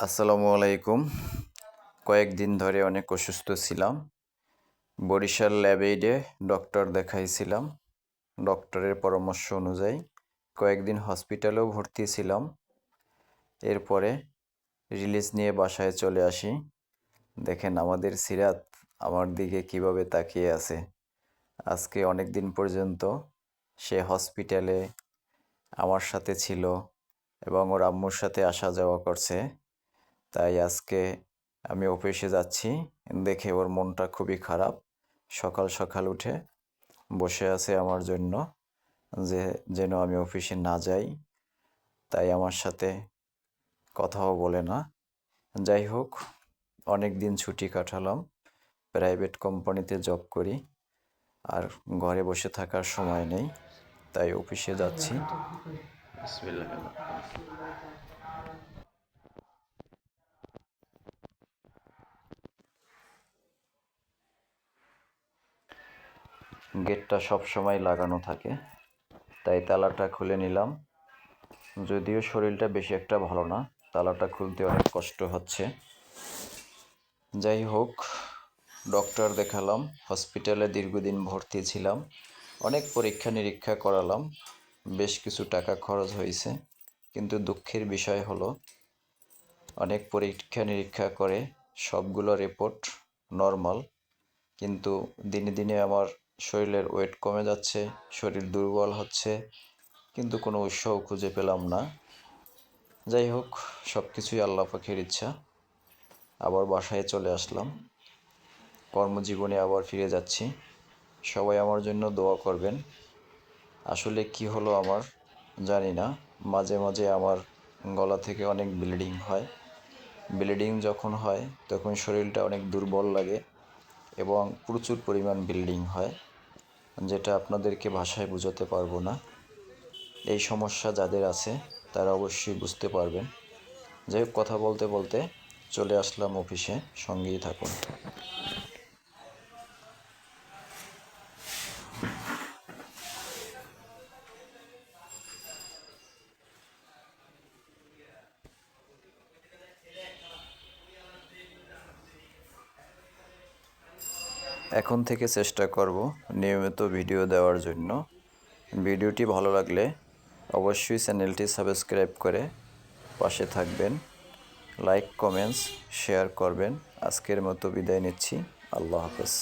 আসসালামু আলাইকুম। কয়েকদিন ধরে অনেক অসুস্থ ছিলাম। বরিশাল ল্যাবএইডে ডক্টর দেখাইছিলাম। ডক্টরের পরামর্শ অনুযায়ী কয়েকদিন হসপিটালেও ভর্তি ছিলাম। এরপরে রিলিজ নিয়ে বাসায় চলে আসি। দেখেন আমাদের সিরাত আমার দিকে কিভাবে তাকিয়ে আছে। আজকে অনেক দিন পর্যন্ত সে হসপিটালে আমার সাথে ছিল এবং ওর আম্মুর সাথে আসা যাওয়া করছে। তাই আজকে আমি অফিসে যাচ্ছি দেখে ওর মনটা খুবই খারাপ। সকাল সকাল উঠে বসে আছে আমার জন্য যেন আমি অফিসে না যাই। তাই আমার সাথে কথাও বলে না। যাই হোক, অনেক দিন ছুটি কাটালাম। প্রাইভেট কোম্পানিতে জব করি, আর ঘরে বসে থাকার সময় নেই, তাই অফিসে যাচ্ছি। গেটটা সব সময় লাগানো থাকে, তাই তালাটা খুলে নিলাম। যদিও শরীরটা বেশি একটা ভালো না, তালাটা খুলতে অনেক কষ্ট হচ্ছে। যাই হোক, ডক্টর দেখালাম, হসপিটালে দীর্ঘদিন ভর্তি ছিলাম, অনেক পরীক্ষা নিরীক্ষা করালাম, বেশ কিছু টাকা খরচ হয়েছে। কিন্তু দুঃখের বিষয় হলো, অনেক পরীক্ষা নিরীক্ষা করে সবগুলো রিপোর্ট নর্মাল, কিন্তু দিনে দিনে আমার শরীরের ওয়েট কমে যাচ্ছে, শরীর দুর্বল হচ্ছে, কিন্তু কোনো উৎসাহ খুঁজে পেলাম না। যাই হোক, সব কিছুই আল্লাহ পাকের ইচ্ছা। আবার বাসায় চলে আসলাম, কর্মজীবনে আবার ফিরে যাচ্ছি। সবাই আমার জন্য দোয়া করবেন। আসলে কি হলো আমার জানি না, মাঝে মাঝে আমার গলা থেকে অনেক ব্লিডিং হয়। ব্লিডিং যখন হয় তখন শরীরটা অনেক দুর্বল লাগে এবং প্রচুর পরিমাণ ব্লিডিং হয়, যেটা আপনাদেরকে ভাষায় বোঝাতে পারবো না। এই সমস্যা যাদের আছে তারা অবশ্যই বুঝতে পারবেন। যাই হোক, কথা বলতে বলতে চলে আসলাম অফিসে, সঙ্গেই থাকুন। এখন থেকে চেষ্টা করব নিয়মিত ভিডিও দেওয়ার জন্য। ভিডিওটি ভালো লাগলে অবশ্যই চ্যানেলটি সাবস্ক্রাইব করে পাশে থাকবেন। লাইক, কমেন্টস, শেয়ার করবেন। আজকের মতো বিদায় নিচ্ছি। আল্লাহ হাফেজ।